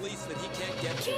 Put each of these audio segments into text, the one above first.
release that he can't get to.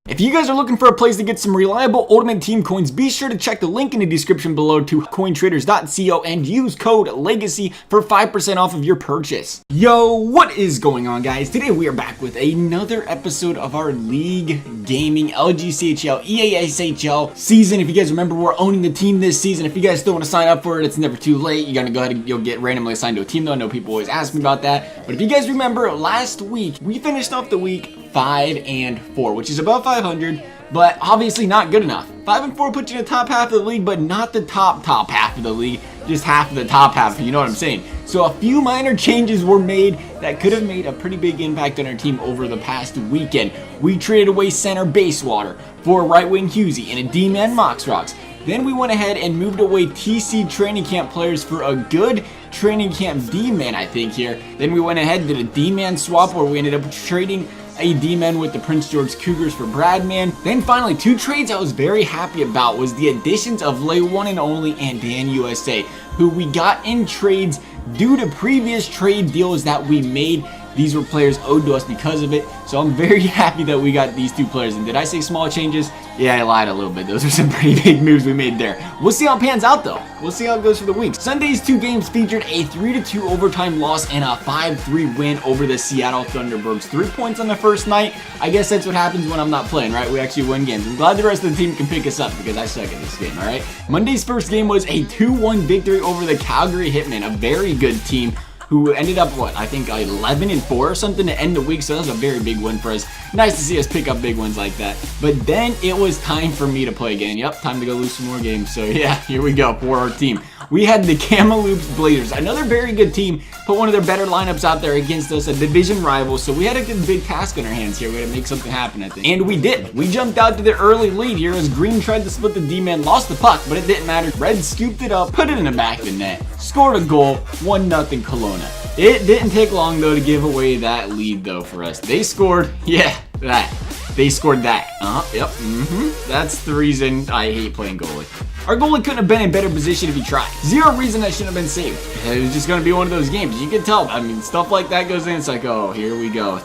If you guys are looking for a place to get some reliable Ultimate Team coins, be sure to check the link in the description below to cointraders.co and use code LEGACY for 5% off of your purchase. Yo, what is going on, guys? Today we are back with another episode of our League Gaming LGCHL EASHL season. If you guys remember, we're owning the team this season. If you guys still want to sign up for it, it's never too late. You're gonna go ahead and you'll get randomly assigned to a team, though. I know people always ask me about that. But if you guys remember, last week we finished off the week 5-4, which is above 500, but obviously not good enough. 5-4 puts you in the top half of the league, but not the top half of the league, just half of the top half, you know what I'm saying? So a few minor changes were made that could have made a pretty big impact on our team over the past weekend. We traded away center Basewater for right wing Husey and a D-man Mox Rocks. Then we went ahead and moved away TC training camp players for a good training camp D-man, I think here. Then we went ahead and did a D-man swap where we ended up trading a D-man with the Prince George Cougars for Bradman. Then finally, two trades I was very happy about was the additions of Lay One and Only and Dan USA, who we got in trades due to previous trade deals that we made. These were players owed to us because of it, so I'm very happy that we got these two players. And did I say small changes? Yeah, I lied a little bit. Those are some pretty big moves we made there. We'll see how it pans out, though. We'll see how it goes for the week. Sunday's two games featured a 3-2 overtime loss and a 5-3 win over the Seattle Thunderbirds. 3 points on the first night. I guess that's what happens when I'm not playing, right? We actually win games. I'm glad the rest of the team can pick us up because I suck at this game, all right? Monday's first game was a 2-1 victory over the Calgary Hitmen, a very good team who ended up, what, I think 11-4 or something to end the week, so that was a very big win for us. Nice to see us pick up big wins like that. But then it was time for me to play again. Yep, time to go lose some more games. So yeah, here we go for our team. We had the Kamloops Blazers, another very good team, put one of their better lineups out there against us, a division rival, so we had a good big task on our hands here. We had to make something happen, I think. And we did. We jumped out to the early lead here as Green tried to split the D-man, lost the puck, but it didn't matter. Red scooped it up, put it in the back of the net, scored a goal, 1-0 Kelowna. It didn't take long, though, to give away that lead, though, for us. They scored, yeah, that. They scored that. Yep, That's the reason I hate playing goalie. Our goalie couldn't have been in a better position if he tried. Zero reason that shouldn't have been saved. It was just going to be one of those games. You can tell, I mean, stuff like that goes in, it's like, oh, here we go.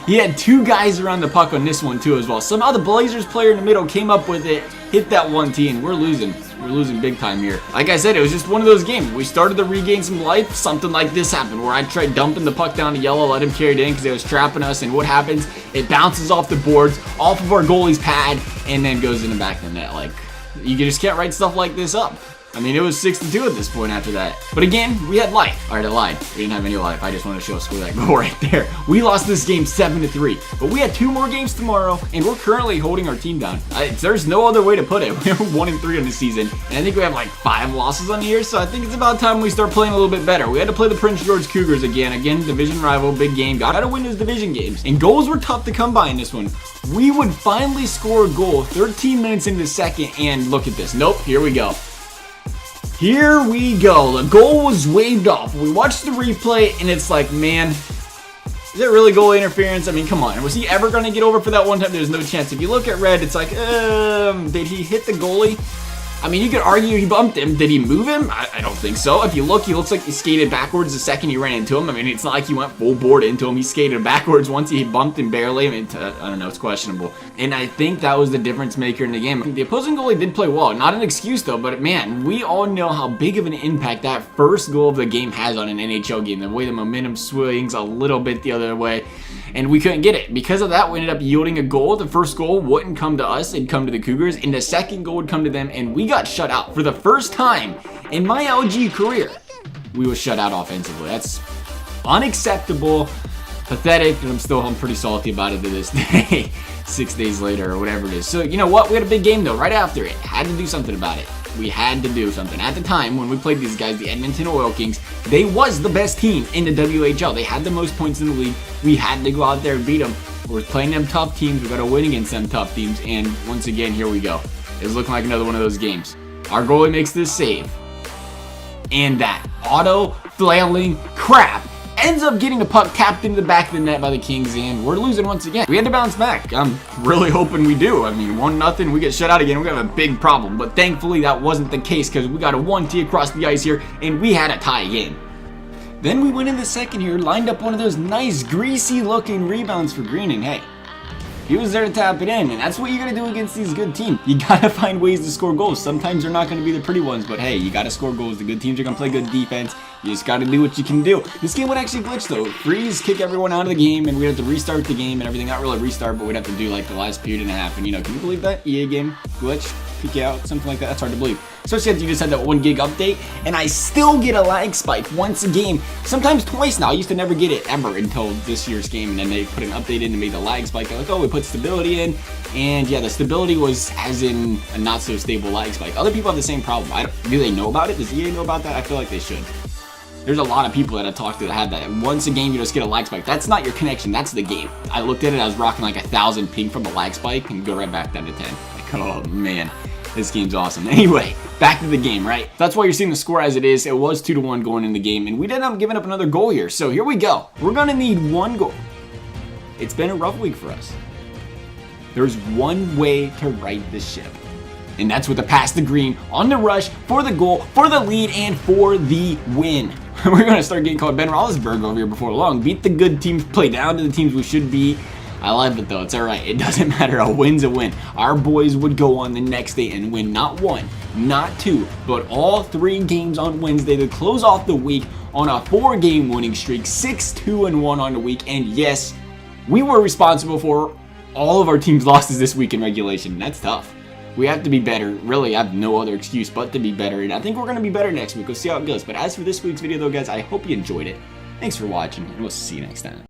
He had two guys around the puck on this one, too, as well. Somehow the Blazers player in the middle came up with it, hit that 1T, and we're losing. We're losing big time here. Like I said, it was just one of those games. We started to regain some life. Something like this happened where I tried dumping the puck down to yellow, let him carry it in because they was trapping us. And what happens? It bounces off the boards, off of our goalie's pad, and then goes in the back of the net. Like, you just can't write stuff like this up. I mean, it was 6-2 at this point after that. But again, we had life. Alright, I lied. We didn't have any life. I just wanted to show us score that goal right there. We lost this game 7-3. But we had 2 more games tomorrow, and we're currently holding our team down. There's no other way to put it. We're 1-3 on the season, and I think we have like 5 losses on the year, so I think it's about time we start playing a little bit better. We had to play the Prince George Cougars again. Again, division rival, big game. Gotta win those division games. And goals were tough to come by in this one. We would finally score a goal 13 minutes into the second, and look at this. Nope, here we go. Here we go. The goal was waved off. We watched the replay, and it's like, man, is it really goal interference? I mean, come on. Was he ever going to get over for that one time? There's no chance. If you look at red, it's like, did he hit the goalie? I mean, you could argue he bumped him. Did he move him? I don't think so. If you look, he looks like he skated backwards the second he ran into him. I mean, it's not like he went full board into him. He skated backwards once he bumped him barely. I mean, I don't know. It's questionable. And I think that was the difference maker in the game. The opposing goalie did play well. Not an excuse, though. But, man, we all know how big of an impact that first goal of the game has on an NHL game. The way the momentum swings a little bit the other way. And we couldn't get it. Because of that, we ended up yielding a goal. The first goal wouldn't come to us. It'd come to the Cougars. And the second goal would come to them. And we got shut out. For the first time in my LG career, we were shut out offensively. That's unacceptable, pathetic, and I'm pretty salty about it to this day. 6 days later or whatever it is. So, you know what? We had a big game, though, right after it. Had to do something about it. We had to do something. At the time, when we played these guys, the Edmonton Oil Kings, they was the best team in the WHL. They had the most points in the league. We had to go out there and beat them. We're playing them tough teams. We got to win against them tough teams. And once again, here we go. It's looking like another one of those games. Our goalie makes this save. And that auto flailing crap ends up getting a puck tapped into the back of the net by the Kings, and we're losing once again. We had to bounce back. I'm really hoping we do. I mean, 1-0, we get shut out again. We're gonna have a big problem, but thankfully that wasn't the case because we got a 1T across the ice here, and we had a tie game. Then we went in the second here, lined up one of those nice, greasy-looking rebounds for Green, and hey, he was there to tap it in, and that's what you gotta do against these good teams. You gotta find ways to score goals. Sometimes they're not gonna be the pretty ones, but hey, you gotta score goals. The good teams are gonna play good defense. You just gotta do what you can do. This game would actually glitch though. Freeze, kick everyone out of the game, and we'd have to restart the game and everything. Not really restart, but we'd have to do like the last period and a half. And you know, can you believe that? EA game, glitch, kick you out, something like that. That's hard to believe. Especially after you just had that 1 gig update, and I still get a lag spike once a game. Sometimes twice now. I used to never get it ever until this year's game, and then they put an update in to make the lag spike. They're like, oh, we put stability in, and yeah, the stability was as in a not so stable lag spike. Other people have the same problem. Do they know about it? Does EA know about that? I feel like they should. There's a lot of people that I talked to that have that. Once a game, you just get a lag spike. That's not your connection. That's the game. I looked at it. I was rocking like 1,000 ping from a lag spike and go right back down to 10. Like, oh man, this game's awesome. Anyway, back to the game, right? That's why you're seeing the score as it is. It was 2-1 going in the game, and we didn't end up giving up another goal here. So here we go. We're gonna need 1 goal. It's been a rough week for us. There's one way to right the ship, and that's with a pass to Green on the rush for the goal, for the lead, and for the win. We're going to start getting called Ben Roethlisberger over here before long. Beat the good teams, play down to the teams we should be. I love it though. It's all right. It doesn't matter. A win's a win. Our boys would go on the next day and win not 1, not 2, but all 3 games on Wednesday to close off the week on a 4-game winning streak, 6-2-1 on the week. And yes, we were responsible for all of our team's losses this week in regulation. That's tough. We have to be better. Really, I have no other excuse but to be better, and I think we're going to be better next week. We'll see how it goes. But as for this week's video, though, guys, I hope you enjoyed it. Thanks for watching, and we'll see you next time.